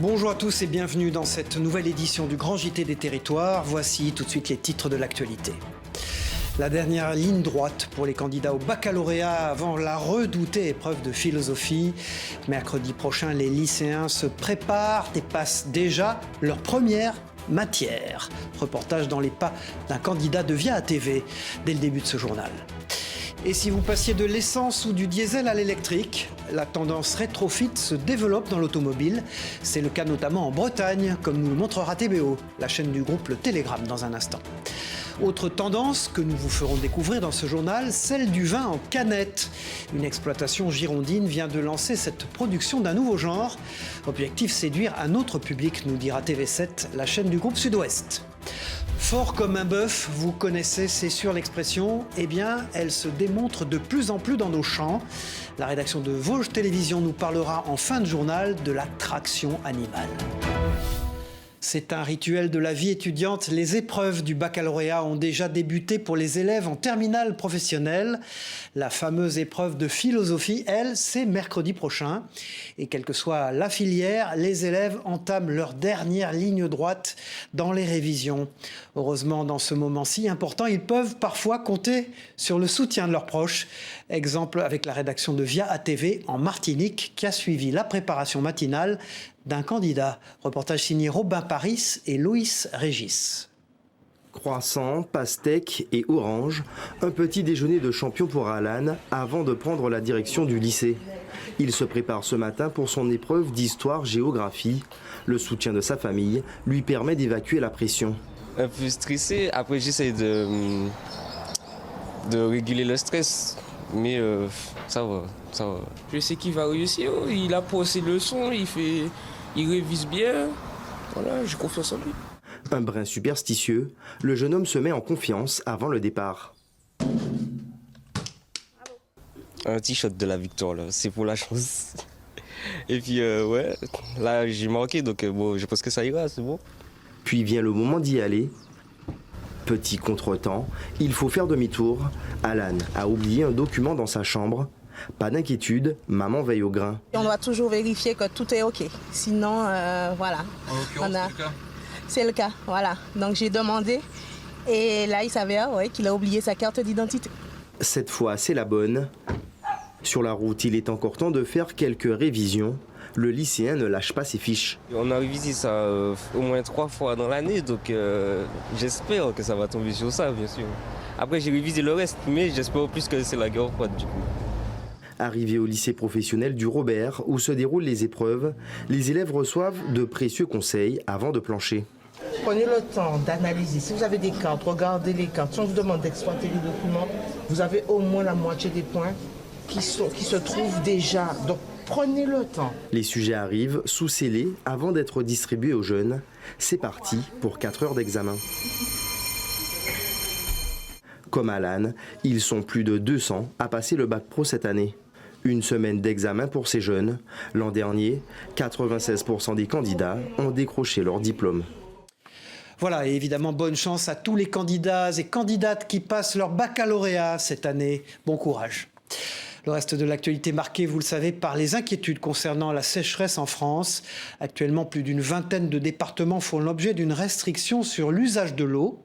Bonjour à tous et bienvenue dans cette nouvelle édition du Grand JT des Territoires. Voici tout de suite les titres de l'actualité. La dernière ligne droite pour les candidats au baccalauréat avant la redoutée épreuve de philosophie. Mercredi prochain, les lycéens se préparent et passent déjà leur première matière. Reportage dans les pas d'un candidat de Via ATV dès le début de ce journal. Et si vous passiez de l'essence ou du diesel à l'électrique, la tendance rétrofit se développe dans l'automobile. C'est le cas notamment en Bretagne, comme nous le montrera TBO, la chaîne du groupe Le Télégramme dans un instant. Autre tendance que nous vous ferons découvrir dans ce journal, celle du vin en canette. Une exploitation girondine vient de lancer cette production d'un nouveau genre. Objectif, séduire un autre public, nous dira TV7, la chaîne du groupe Sud-Ouest. Fort comme un bœuf, vous connaissez, c'est sûr l'expression, eh bien, elle se démontre de plus en plus dans nos champs. La rédaction de Vosges Télévision nous parlera en fin de journal de la traction animale. C'est un rituel de la vie étudiante. Les épreuves du baccalauréat ont déjà débuté pour les élèves en terminale professionnelle. La fameuse épreuve de philosophie, elle, c'est mercredi prochain. Et quelle que soit la filière, les élèves entament leur dernière ligne droite dans les révisions. Heureusement, dans ce moment si important, ils peuvent parfois compter sur le soutien de leurs proches. Exemple avec la rédaction de Via ATV en Martinique qui a suivi la préparation matinale d'un candidat. Reportage signé Robin Paris et Loïs Régis. Croissant, pastèque et orange, un petit déjeuner de champion pour Alan avant de prendre la direction du lycée. Il se prépare ce matin pour son épreuve d'histoire-géographie. Le soutien de sa famille lui permet d'évacuer la pression. Un peu stressé, après j'essaie de réguler le stress, mais ça va. Je sais qu'il va réussir, il apprend ses leçons, il révise bien, voilà, j'ai confiance en lui. Un brin superstitieux, le jeune homme se met en confiance avant le départ. Un t-shirt de la victoire, là, c'est pour la chance. Et puis ouais, là j'ai marqué, donc bon, je pense que ça ira, c'est bon. Puis vient le moment d'y aller. Petit contretemps, il faut faire demi-tour. Alan a oublié un document dans sa chambre. Pas d'inquiétude, maman veille au grain. On doit toujours vérifier que tout est OK. Sinon, voilà. En l'occurrence, c'est le cas, voilà. Donc j'ai demandé et là il s'avère qu'il a oublié sa carte d'identité. Cette fois, c'est la bonne. Sur la route, il est encore temps de faire quelques révisions. Le lycéen ne lâche pas ses fiches. On a révisé ça au moins 3 fois dans l'année, donc j'espère que ça va tomber sur ça, bien sûr. Après j'ai révisé le reste, mais j'espère plus que c'est la guerre froide du coup. Arrivé au lycée professionnel du Robert, où se déroulent les épreuves, les élèves reçoivent de précieux conseils avant de plancher. Prenez le temps d'analyser. Si vous avez des cartes, regardez les cartes. Si on vous demande d'exploiter les documents, vous avez au moins la moitié des points qui se trouvent déjà. Donc prenez le temps. Les sujets arrivent sous scellés avant d'être distribués aux jeunes. C'est parti pour 4 heures d'examen. Comme Alan, ils sont plus de 200 à passer le bac pro cette année. Une semaine d'examen pour ces jeunes. L'an dernier, 96% des candidats ont décroché leur diplôme. Voilà, et évidemment, bonne chance à tous les candidats et candidates qui passent leur baccalauréat cette année. Bon courage. Le reste de l'actualité marquée, vous le savez, par les inquiétudes concernant la sécheresse en France. Actuellement, plus d'une vingtaine de départements font l'objet d'une restriction sur l'usage de l'eau.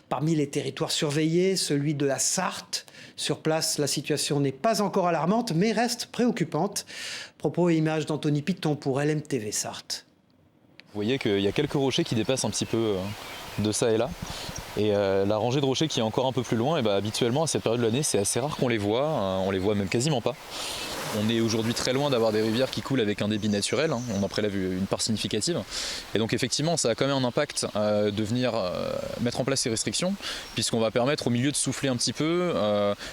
Parmi les territoires surveillés, celui de la Sarthe. Sur place, la situation n'est pas encore alarmante, mais reste préoccupante. Propos et images d'Anthony Piton pour LMTV Sarthe. Vous voyez qu'il y a quelques rochers qui dépassent un petit peu de ça et là. Et la rangée de rochers qui est encore un peu plus loin, et habituellement à cette période de l'année, c'est assez rare qu'on les voit. On les voit même quasiment pas. On est aujourd'hui très loin d'avoir des rivières qui coulent avec un débit naturel. On en prélève une part significative. Et donc effectivement, ça a quand même un impact de venir mettre en place ces restrictions, puisqu'on va permettre au milieu de souffler un petit peu,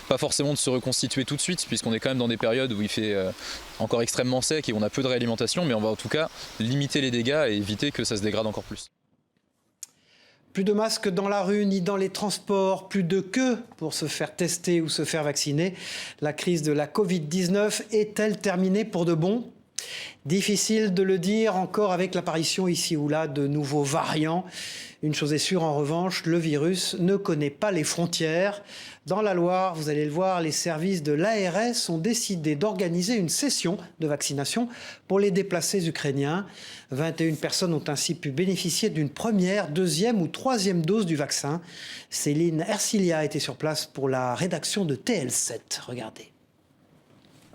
pas forcément de se reconstituer tout de suite, puisqu'on est quand même dans des périodes où il fait encore extrêmement sec et on a peu de réalimentation, mais on va en tout cas limiter les dégâts et éviter que ça se dégrade encore plus. Plus de masques dans la rue ni dans les transports, plus de queues pour se faire tester ou se faire vacciner. La crise de la Covid-19 est-elle terminée pour de bon ? Difficile de le dire encore avec l'apparition ici ou là de nouveaux variants. Une chose est sûre en revanche, le virus ne connaît pas les frontières. Dans la Loire, vous allez le voir, les services de l'ARS ont décidé d'organiser une session de vaccination pour les déplacés ukrainiens. 21 personnes ont ainsi pu bénéficier d'une première, deuxième ou troisième dose du vaccin. Céline Ercilia était sur place pour la rédaction de TL7. Regardez.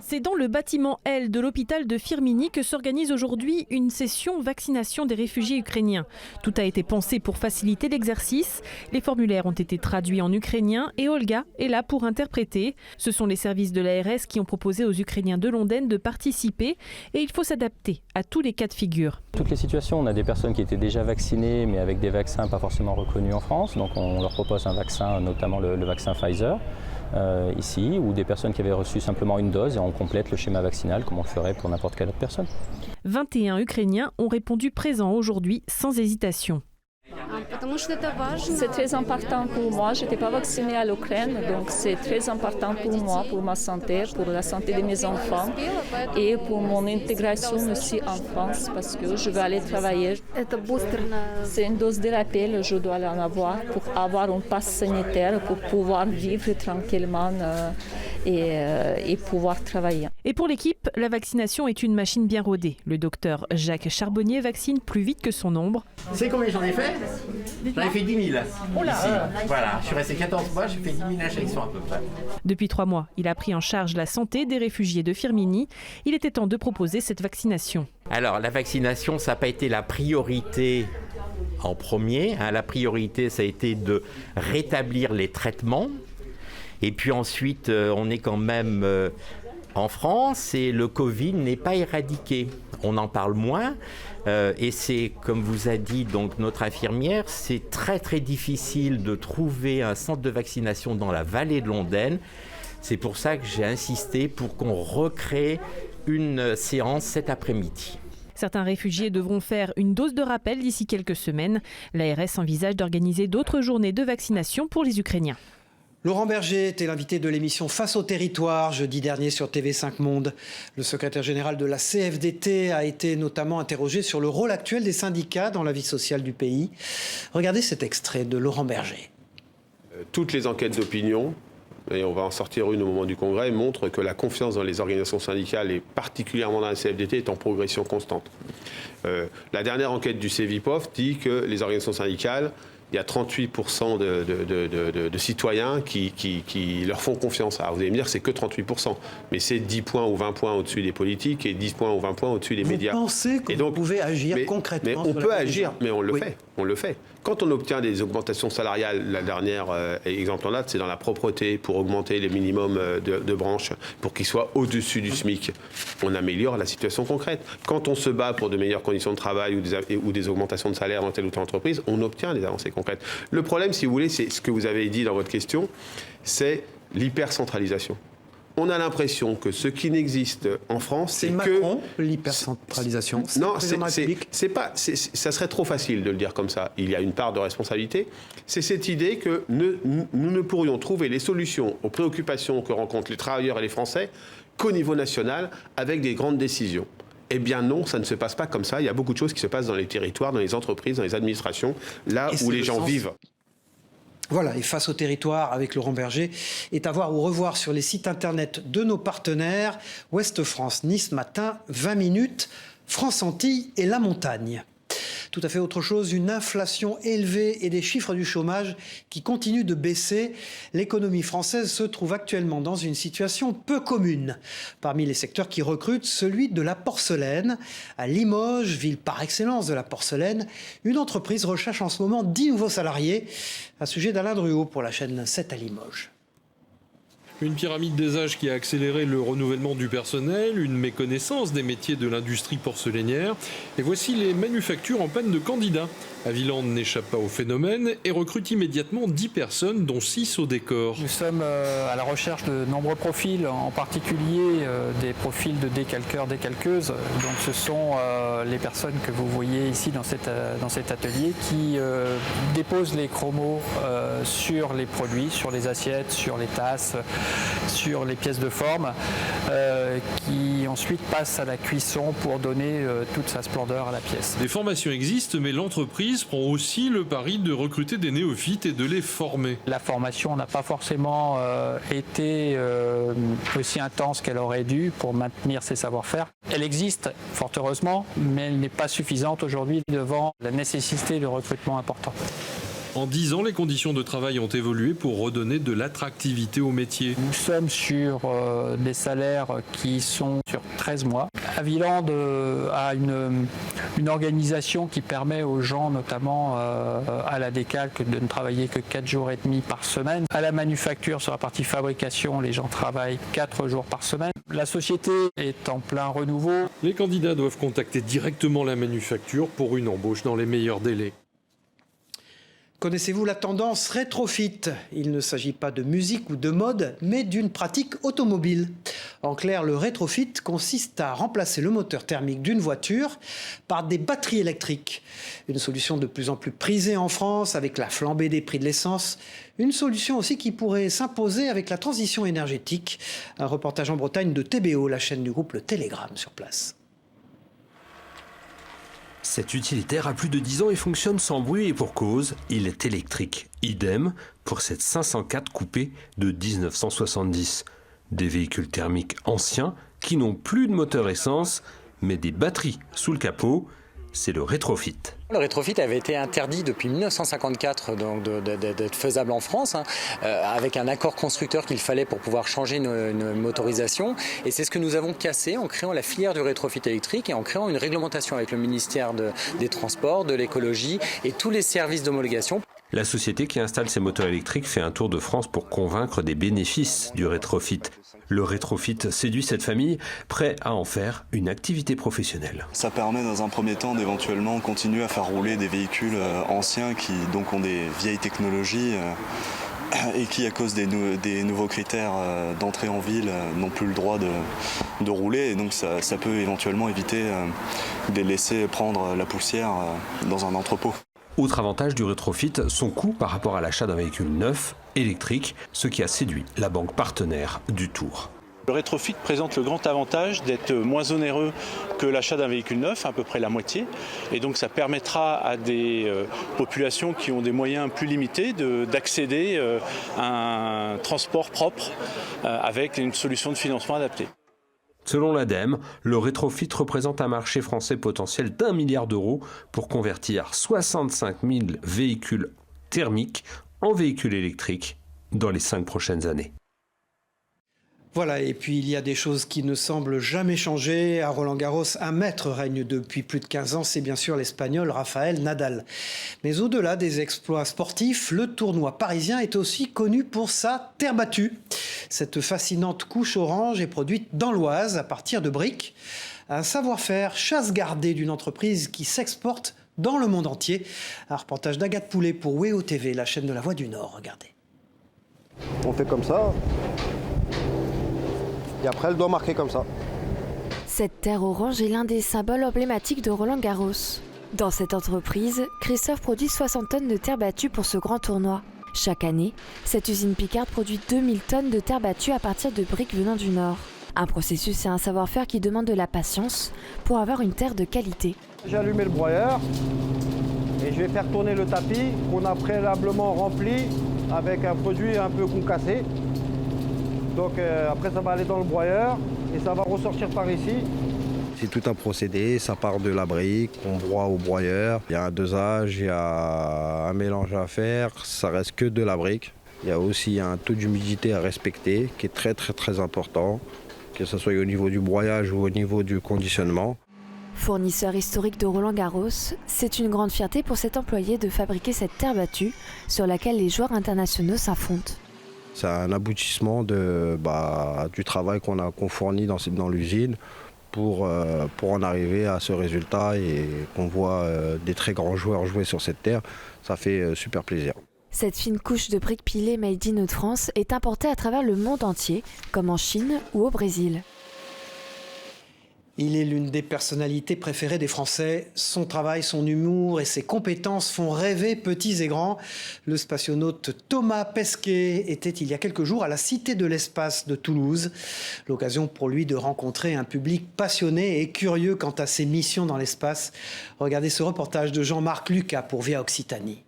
C'est dans le bâtiment L de l'hôpital de Firminy que s'organise aujourd'hui une session vaccination des réfugiés ukrainiens. Tout a été pensé pour faciliter l'exercice. Les formulaires ont été traduits en ukrainien et Olga est là pour interpréter. Ce sont les services de l'ARS qui ont proposé aux Ukrainiens de Londaine de participer et il faut s'adapter à tous les cas de figure. Toutes les situations, on a des personnes qui étaient déjà vaccinées mais avec des vaccins pas forcément reconnus en France. Donc on leur propose un vaccin, notamment le vaccin Pfizer. Ici, ou des personnes qui avaient reçu simplement une dose et on complète le schéma vaccinal comme on le ferait pour n'importe quelle autre personne. 21 Ukrainiens ont répondu présents aujourd'hui sans hésitation. C'est très important pour moi. Je n'étais pas vaccinée à l'Ukraine, donc c'est très important pour moi, pour ma santé, pour la santé de mes enfants et pour mon intégration aussi en France parce que je vais aller travailler. C'est une dose de rappel, je dois en avoir pour avoir un passe sanitaire pour pouvoir vivre tranquillement et pouvoir travailler. Et pour l'équipe, la vaccination est une machine bien rodée. Le docteur Jacques Charbonnier vaccine plus vite que son ombre. C'est combien j'en ai fait? J'en ai fait 10 000 ici. Voilà, je suis resté 14 mois, j'ai fait 10 000 injections à peu près. Depuis 3 mois, il a pris en charge la santé des réfugiés de Firminy. Il était temps de proposer cette vaccination. Alors la vaccination, ça n'a pas été la priorité en premier. La priorité, ça a été de rétablir les traitements. Et puis ensuite, on est quand même en France et le Covid n'est pas éradiqué. On en parle moins et c'est, comme vous a dit donc notre infirmière, c'est très très difficile de trouver un centre de vaccination dans la vallée de Londaine. C'est pour ça que j'ai insisté pour qu'on recrée une séance cet après-midi. Certains réfugiés devront faire une dose de rappel d'ici quelques semaines. L'ARS envisage d'organiser d'autres journées de vaccination pour les Ukrainiens. Laurent Berger était l'invité de l'émission Face au territoire jeudi dernier sur TV5 Monde. Le secrétaire général de la CFDT a été notamment interrogé sur le rôle actuel des syndicats dans la vie sociale du pays. Regardez cet extrait de Laurent Berger. Toutes les enquêtes d'opinion, et on va en sortir une au moment du Congrès, montrent que la confiance dans les organisations syndicales et particulièrement dans la CFDT est en progression constante. La dernière enquête du Cevipof dit que les organisations syndicales, il y a 38% de citoyens qui leur font confiance. Alors vous allez me dire que c'est que 38%, mais c'est 10 points ou 20 points au-dessus des politiques et 10 points ou 20 points au-dessus des médias. Vous pensez que vous pouvez agir concrètement? Mais on peut agir, mais on le fait. On le fait. Quand on obtient des augmentations salariales, la dernière exemple en date, c'est dans la propreté, pour augmenter les minimums de branches, pour qu'ils soient au-dessus du SMIC. On améliore la situation concrète. Quand on se bat pour de meilleures conditions de travail ou des augmentations de salaire dans telle ou telle entreprise, on obtient des avancées concrètes. Le problème, si vous voulez, c'est ce que vous avez dit dans votre question, c'est l'hypercentralisation. On a l'impression que ce qui n'existe en France, c'est Macron, l'hypercentralisation. Non, c'est pas. Ça serait trop facile de le dire comme ça. Il y a une part de responsabilité. C'est cette idée que nous ne pourrions trouver les solutions aux préoccupations que rencontrent les travailleurs et les Français qu'au niveau national avec des grandes décisions. Eh bien non, ça ne se passe pas comme ça. Il y a beaucoup de choses qui se passent dans les territoires, dans les entreprises, dans les administrations, là où les gens vivent. Voilà, et Face au territoire avec Laurent Berger est à voir ou revoir sur les sites internet de nos partenaires. Ouest France, Nice Matin, 20 minutes, France Antilles et La Montagne. Tout à fait autre chose, une inflation élevée et des chiffres du chômage qui continuent de baisser. L'économie française se trouve actuellement dans une situation peu commune. Parmi les secteurs qui recrutent, celui de la porcelaine. À Limoges, ville par excellence de la porcelaine, une entreprise recherche en ce moment 10 nouveaux salariés. Un sujet d'Alain Druot pour la chaîne 7 à Limoges. Une pyramide des âges qui a accéléré le renouvellement du personnel, une méconnaissance des métiers de l'industrie porcelainière. Et voici les manufactures en panne de candidats. Haviland n'échappe pas au phénomène et recrute immédiatement 10 personnes, dont 6 au décor. Nous sommes à la recherche de nombreux profils, en particulier des profils de décalqueurs, décalqueuses. Donc ce sont les personnes que vous voyez ici dans cet atelier qui déposent les chromos sur les produits, sur les assiettes, sur les tasses, sur les pièces de forme, qui ensuite passent à la cuisson pour donner toute sa splendeur à la pièce. Des formations existent, mais l'entreprise prend aussi le pari de recruter des néophytes et de les former. La formation n'a pas forcément été aussi intense qu'elle aurait dû pour maintenir ses savoir-faire. Elle existe, fort heureusement, mais elle n'est pas suffisante aujourd'hui devant la nécessité de recrutement important. En 10 ans, les conditions de travail ont évolué pour redonner de l'attractivité au métier. Nous sommes sur des salaires qui sont sur 13 mois. Haviland a une organisation qui permet aux gens, notamment à la décalque, de ne travailler que 4 jours et demi par semaine. À la manufacture, sur la partie fabrication, les gens travaillent 4 jours par semaine. La société est en plein renouveau. Les candidats doivent contacter directement la manufacture pour une embauche dans les meilleurs délais. Connaissez-vous la tendance rétrofit? Il ne s'agit pas de musique ou de mode, mais d'une pratique automobile. En clair, le rétrofit consiste à remplacer le moteur thermique d'une voiture par des batteries électriques. Une solution de plus en plus prisée en France avec la flambée des prix de l'essence. Une solution aussi qui pourrait s'imposer avec la transition énergétique. Un reportage en Bretagne de TBO, la chaîne du groupe Le Télégramme sur place. Cet utilitaire a plus de 10 ans et fonctionne sans bruit et pour cause, il est électrique. Idem pour cette 504 coupé de 1970. Des véhicules thermiques anciens qui n'ont plus de moteur essence, mais des batteries sous le capot. C'est le rétrofit. Le rétrofit avait été interdit depuis 1954 donc d'être faisable en France, avec un accord constructeur qu'il fallait pour pouvoir changer une motorisation. Et c'est ce que nous avons cassé en créant la filière du rétrofit électrique et en créant une réglementation avec le ministère des Transports, de l'écologie et tous les services d'homologation. La société qui installe ces moteurs électriques fait un tour de France pour convaincre des bénéfices du rétrofit. Le rétrofit séduit cette famille, prêt à en faire une activité professionnelle. Ça permet dans un premier temps d'éventuellement continuer à faire rouler des véhicules anciens qui donc ont des vieilles technologies et qui, à cause des nouveaux critères d'entrée en ville, n'ont plus le droit de rouler. Et donc ça peut éventuellement éviter de les laisser prendre la poussière dans un entrepôt. Autre avantage du rétrofit, son coût par rapport à l'achat d'un véhicule neuf, électrique, ce qui a séduit la banque partenaire du Tour. Le rétrofit présente le grand avantage d'être moins onéreux que l'achat d'un véhicule neuf, à peu près la moitié. Et donc ça permettra à des populations qui ont des moyens plus limités d'accéder à un transport propre avec une solution de financement adaptée. Selon l'ADEME, le rétrofit représente un marché français potentiel d'1 milliard d'euros pour convertir 65 000 véhicules thermiques en véhicules électriques dans les 5 prochaines années. Voilà, et puis il y a des choses qui ne semblent jamais changer. À Roland-Garros, un maître règne depuis plus de 15 ans, c'est bien sûr l'Espagnol Rafael Nadal. Mais au-delà des exploits sportifs, le tournoi parisien est aussi connu pour sa terre battue. Cette fascinante couche orange est produite dans l'Oise à partir de briques. Un savoir-faire chasse gardée d'une entreprise qui s'exporte dans le monde entier. Un reportage d'Agathe Poulet pour WEO TV, la chaîne de la Voix du Nord. Regardez. On fait comme ça. Et après, elle doit marquer comme ça. Cette terre orange est l'un des symboles emblématiques de Roland-Garros. Dans cette entreprise, Christophe produit 60 tonnes de terre battue pour ce grand tournoi. Chaque année, cette usine picarde produit 2000 tonnes de terre battue à partir de briques venant du Nord. Un processus et un savoir-faire qui demande de la patience pour avoir une terre de qualité. J'ai allumé le broyeur et je vais faire tourner le tapis qu'on a préalablement rempli avec un produit un peu concassé. Donc après ça va aller dans le broyeur et ça va ressortir par ici. C'est tout un procédé, ça part de la brique, on broie au broyeur. Il y a un dosage, il y a un mélange à faire, ça reste que de la brique. Il y a aussi un taux d'humidité à respecter qui est très important, que ce soit au niveau du broyage ou au niveau du conditionnement. Fournisseur historique de Roland-Garros, c'est une grande fierté pour cet employé de fabriquer cette terre battue sur laquelle les joueurs internationaux s'affrontent. C'est un aboutissement du travail qu'on fournit dans l'usine pour en arriver à ce résultat et qu'on voit des très grands joueurs jouer sur cette terre. Ça fait super plaisir. Cette fine couche de briques pilées made in Hauts-de-France est importée à travers le monde entier, comme en Chine ou au Brésil. Il est l'une des personnalités préférées des Français. Son travail, son humour et ses compétences font rêver petits et grands. Le spationaute Thomas Pesquet était il y a quelques jours à la Cité de l'Espace de Toulouse. L'occasion pour lui de rencontrer un public passionné et curieux quant à ses missions dans l'espace. Regardez ce reportage de Jean-Marc Lucas pour Via Occitanie.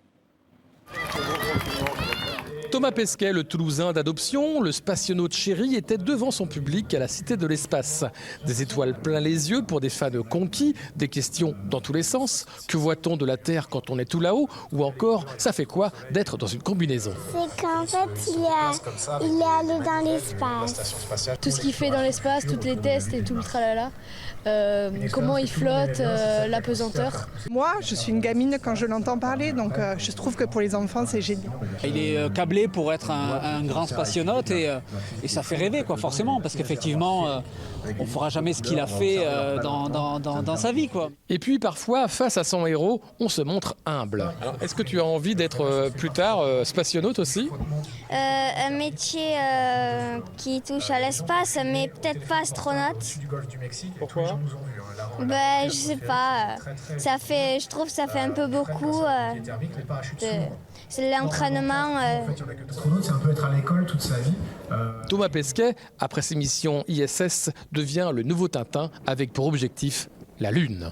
Thomas Pesquet, le Toulousain d'adoption, le spationaute chéri, était devant son public à la Cité de l'Espace. Des étoiles plein les yeux pour des fans conquis, des questions dans tous les sens. Que voit-on de la Terre quand on est tout là-haut? Ou encore, ça fait quoi d'être dans une combinaison? C'est qu'en fait, il est allé dans l'espace. Tout ce qu'il fait dans l'espace, tous les tests et tout le tralala. Comment il flotte, la pesanteur. Moi, je suis une gamine quand je l'entends parler, donc je trouve que pour les enfants, c'est génial. Il est câblé pour être un grand spationaute et ça fait rêver, quoi, forcément, parce qu'effectivement, on ne fera jamais ce qu'il a fait dans sa vie, quoi. Et puis parfois, face à son héros, on se montre humble. Est-ce que tu as envie d'être plus tard spationaute aussi? Un métier qui touche à l'espace, mais peut-être pas astronaute. Pourquoi? Je sais pas. Je trouve que ça fait un peu beaucoup. C'est l'entraînement. L'astronaute, c'est un peu être à l'école toute sa vie. Thomas Pesquet, après ses missions ISS, devient le nouveau Tintin avec pour objectif la Lune.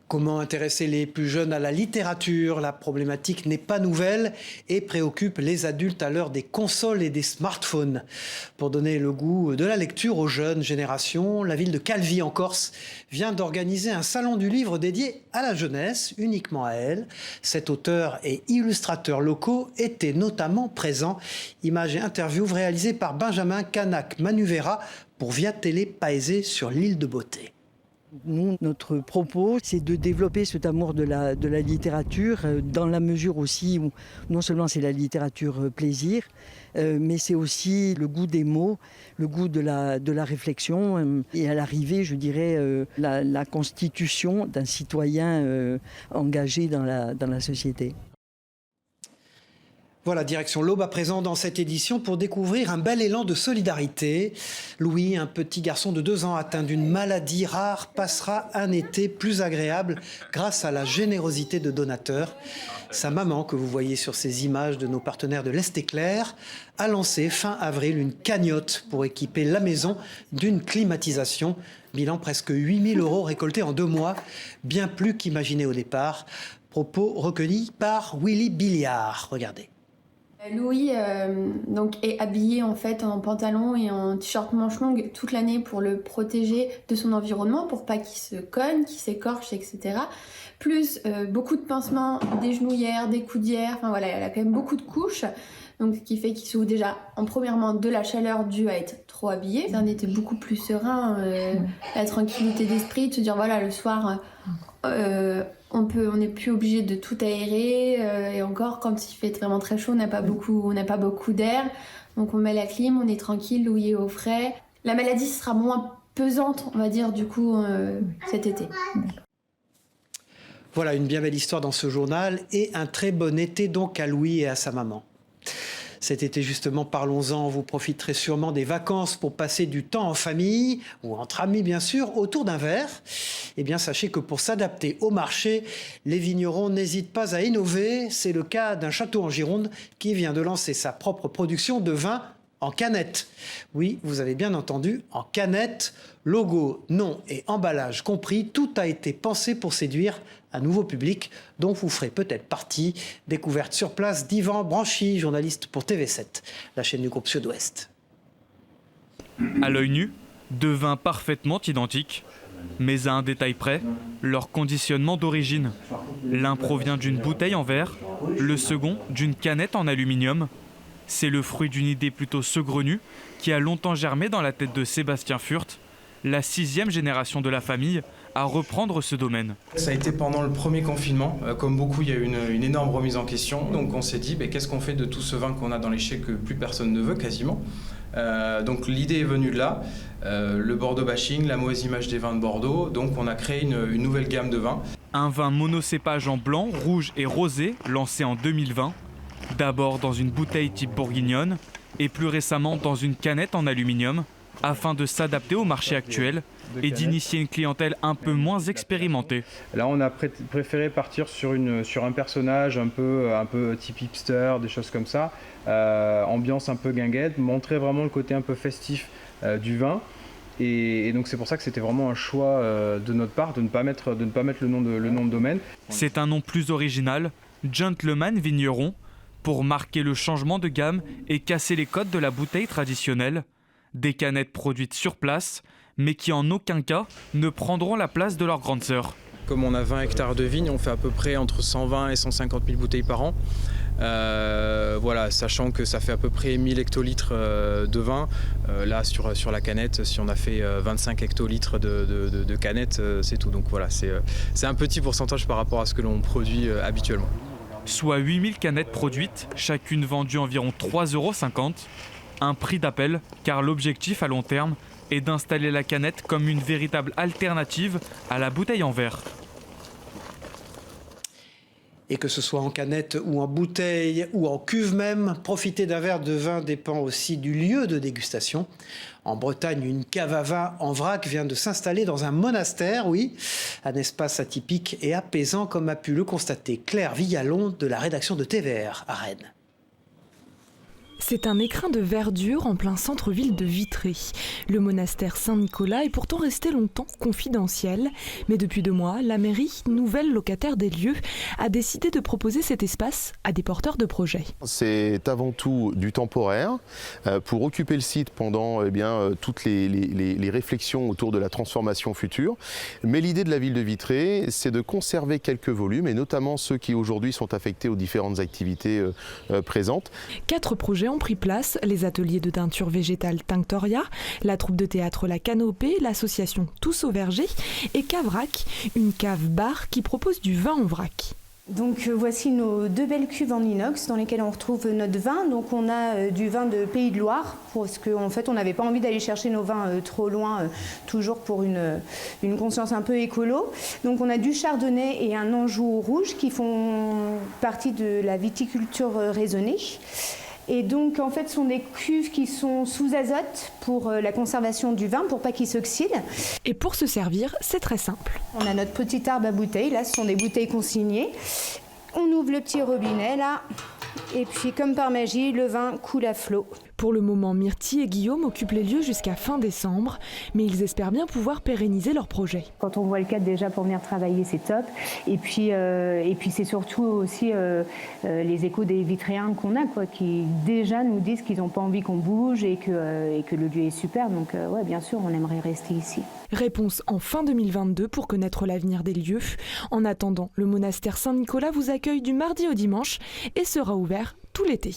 Comment intéresser les plus jeunes à la littérature? La problématique n'est pas nouvelle et préoccupe les adultes à l'heure des consoles et des smartphones. Pour donner le goût de la lecture aux jeunes générations, la ville de Calvi en Corse vient d'organiser un salon du livre dédié à la jeunesse, uniquement à elle. Cet auteur et illustrateur locaux étaient notamment présents. Images et interviews réalisées par Benjamin Canac-Manuvera pour Via Télé Paésé sur l'île de Beauté. Nous, notre propos, c'est de développer cet amour de la littérature, dans la mesure aussi où non seulement c'est la littérature plaisir, mais c'est aussi le goût des mots, le goût de la réflexion, et à l'arrivée, je dirais, la constitution d'un citoyen engagé dans la société. Voilà, direction l'Aube à présent dans cette édition pour découvrir un bel élan de solidarité. Louis, un petit garçon de 2 ans atteint d'une maladie rare, passera un été plus agréable grâce à la générosité de donateurs. Sa maman, que vous voyez sur ces images de nos partenaires de l'Est Éclair, a lancé fin avril une cagnotte pour équiper la maison d'une climatisation. Bilan presque 8 000 € récoltés en 2 mois, bien plus qu'imaginé au départ. Propos recueillis par Willy Billiard. Regardez. Louis est habillé en fait en pantalon et en t-shirt manche longue toute l'année pour le protéger de son environnement, pour pas qu'il se cogne, qu'il s'écorche, etc. Plus beaucoup de pansements, des genouillères, des coudières, enfin voilà, elle a quand même beaucoup de couches. Donc ce qui fait qu'il souffre déjà premièrement de la chaleur due à être trop habillé. C'est un été beaucoup plus serein, la tranquillité d'esprit, de se dire voilà le soir on n'est plus obligé de tout aérer et encore quand il fait vraiment très chaud on n'a pas beaucoup d'air, donc on met la clim, on est tranquille, Louis est au frais. La maladie sera moins pesante on va dire du coup cet été. Voilà une bien belle histoire dans ce journal et un très bon été donc à Louis et à sa maman. Cet été, justement, parlons-en, vous profiterez sûrement des vacances pour passer du temps en famille, ou entre amis bien sûr, autour d'un verre. Eh bien, sachez que pour s'adapter au marché, les vignerons n'hésitent pas à innover. C'est le cas d'un château en Gironde qui vient de lancer sa propre production de vin en canette. Oui, vous avez bien entendu, en canette. Logo, nom et emballage compris, tout a été pensé pour séduire un nouveau public dont vous ferez peut-être partie. Découverte sur place d'Yvan Branchy, journaliste pour TV7, la chaîne du groupe Sud-Ouest. À l'œil nu, 2 vins parfaitement identiques, mais à un détail près, leur conditionnement d'origine. L'un provient d'une bouteille en verre, le second d'une canette en aluminium. C'est le fruit d'une idée plutôt saugrenue qui a longtemps germé dans la tête de Sébastien Furth, la 6e génération de la famille à reprendre ce domaine. Ça a été pendant le premier confinement. Comme beaucoup, il y a eu une énorme remise en question. Donc on s'est dit, qu'est-ce qu'on fait de tout ce vin qu'on a dans les chais que plus personne ne veut quasiment. Donc l'idée est venue de là, le Bordeaux bashing, la mauvaise image des vins de Bordeaux, donc on a créé une nouvelle gamme de vins. Un vin monocépage en blanc, rouge et rosé, lancé en 2020, d'abord dans une bouteille type bourguignonne, et plus récemment dans une canette en aluminium, afin de s'adapter au marché actuel et d'initier une clientèle un peu moins expérimentée. Là, on a préféré partir sur un personnage un peu type hipster, des choses comme ça, ambiance un peu guinguette, montrer vraiment le côté un peu festif du vin. Et donc c'est pour ça que c'était vraiment un choix de notre part de ne pas mettre le nom de domaine. C'est un nom plus original, Gentleman Vigneron, pour marquer le changement de gamme et casser les codes de la bouteille traditionnelle. Des canettes produites sur place, mais qui en aucun cas ne prendront la place de leur grande sœur. Comme on a 20 hectares de vignes, on fait à peu près entre 120 et 150 000 bouteilles par an. Voilà, sachant que ça fait à peu près 1000 hectolitres de vin. Là, sur la canette, si on a fait 25 hectolitres de canettes, c'est tout. Donc voilà, c'est un petit pourcentage par rapport à ce que l'on produit habituellement. Soit 8000 canettes produites, chacune vendue environ 3,50 €. Un prix d'appel, car l'objectif à long terme est d'installer la canette comme une véritable alternative à la bouteille en verre. Et que ce soit en canette ou en bouteille ou en cuve même, profiter d'un verre de vin dépend aussi du lieu de dégustation. En Bretagne, une cave à vin en vrac vient de s'installer dans un monastère, oui, un espace atypique et apaisant comme a pu le constater Claire Villalon de la rédaction de TVR à Rennes. C'est un écrin de verdure en plein centre-ville de Vitré. Le monastère Saint-Nicolas est pourtant resté longtemps confidentiel. Mais depuis 2 mois, la mairie, nouvelle locataire des lieux, a décidé de proposer cet espace à des porteurs de projets. C'est avant tout du temporaire pour occuper le site pendant toutes les réflexions autour de la transformation future. Mais l'idée de la ville de Vitré, c'est de conserver quelques volumes, et notamment ceux qui aujourd'hui sont affectés aux différentes activités présentes. 4 projets ont pris place, les ateliers de teinture végétale Tinctoria, la troupe de théâtre La Canopée, l'association Tous au Verger et Cavrac, une cave-bar qui propose du vin en vrac. Donc voici nos 2 belles cuves en inox dans lesquelles on retrouve notre vin. Donc on a du vin de Pays de Loire parce qu'en fait on n'avait pas envie d'aller chercher nos vins trop loin, toujours pour une conscience un peu écolo. Donc on a du chardonnay et un Anjou rouge qui font partie de la viticulture raisonnée. Et donc en fait ce sont des cuves qui sont sous azote pour la conservation du vin, pour pas qu'il s'oxyde. Et pour se servir, c'est très simple. On a notre petit arbre à bouteilles, là ce sont des bouteilles consignées. On ouvre le petit robinet là, et puis comme par magie, le vin coule à flot. Pour le moment, Myrtille et Guillaume occupent les lieux jusqu'à fin décembre, mais ils espèrent bien pouvoir pérenniser leur projet. Quand on voit le cadre déjà pour venir travailler, c'est top. Et puis c'est surtout aussi les échos des Vitréens qu'on a, qui déjà nous disent qu'ils n'ont pas envie qu'on bouge et que le lieu est super. Donc ouais, bien sûr, on aimerait rester ici. Réponse en fin 2022 pour connaître l'avenir des lieux. En attendant, le monastère Saint-Nicolas vous accueille du mardi au dimanche et sera ouvert tout l'été.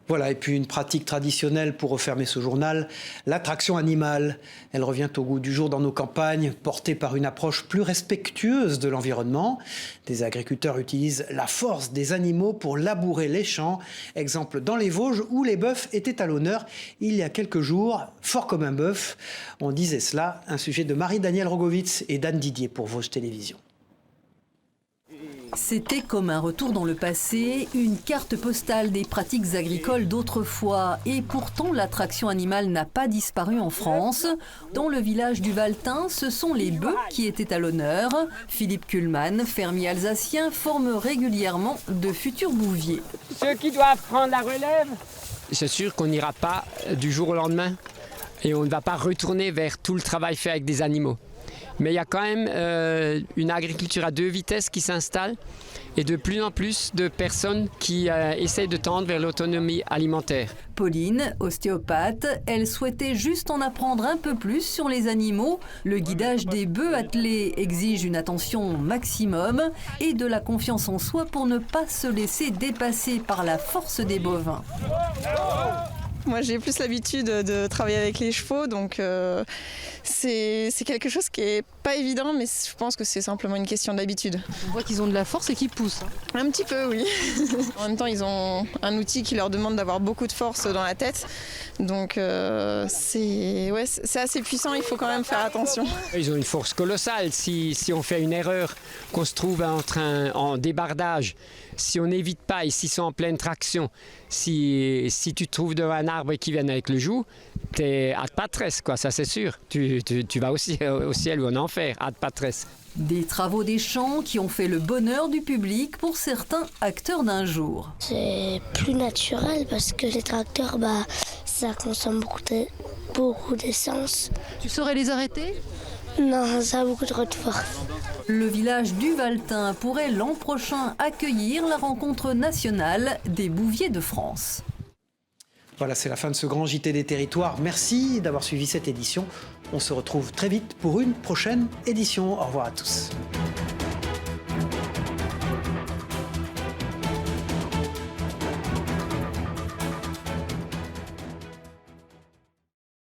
Voilà, et puis une pratique traditionnelle pour refermer ce journal, l'attraction animale. Elle revient au goût du jour dans nos campagnes, portée par une approche plus respectueuse de l'environnement. Des agriculteurs utilisent la force des animaux pour labourer les champs. Exemple dans les Vosges où les bœufs étaient à l'honneur il y a quelques jours. Fort comme un bœuf, on disait cela, un sujet de Marie-Danielle Rogovitz et d'Anne Didier pour Vosges Télévisions. C'était comme un retour dans le passé, une carte postale des pratiques agricoles d'autrefois. Et pourtant, l'attraction animale n'a pas disparu en France. Dans le village du Valtin, ce sont les bœufs qui étaient à l'honneur. Philippe Kuhlmann, fermier alsacien, forme régulièrement de futurs bouviers. Ceux qui doivent prendre la relève, c'est sûr qu'on n'ira pas du jour au lendemain et on ne va pas retourner vers tout le travail fait avec des animaux. Mais il y a quand même une agriculture à 2 vitesses qui s'installe et de plus en plus de personnes qui essayent de tendre vers l'autonomie alimentaire. Pauline, ostéopathe, elle souhaitait juste en apprendre un peu plus sur les animaux. Le guidage des bœufs attelés exige une attention maximum et de la confiance en soi pour ne pas se laisser dépasser par la force des bovins. Moi, j'ai plus l'habitude de travailler avec les chevaux, donc c'est quelque chose qui est pas évident, mais je pense que c'est simplement une question d'habitude. On voit qu'ils ont de la force et qu'ils poussent. Un petit peu, oui. En même temps, ils ont un outil qui leur demande d'avoir beaucoup de force dans la tête, donc c'est assez puissant, il faut quand même faire attention. Ils ont une force colossale. Si on fait une erreur, qu'on se trouve en débardage, si on n'évite pas et s'ils sont en pleine traction, si tu te trouves devant un arbre et qu'ils viennent avec le joug, t'es ad patres, quoi, ça c'est sûr. Tu vas aussi au ciel ou en enfer, ad patres. Des travaux des champs qui ont fait le bonheur du public pour certains acteurs d'un jour. C'est plus naturel parce que les tracteurs, ça consomme beaucoup d'essence. Tu saurais les arrêter ? Non, ça a beaucoup trop de force. Le village du Valtin pourrait l'an prochain accueillir la rencontre nationale des bouviers de France. Voilà, c'est la fin de ce grand JT des territoires. Merci d'avoir suivi cette édition. On se retrouve très vite pour une prochaine édition. Au revoir à tous.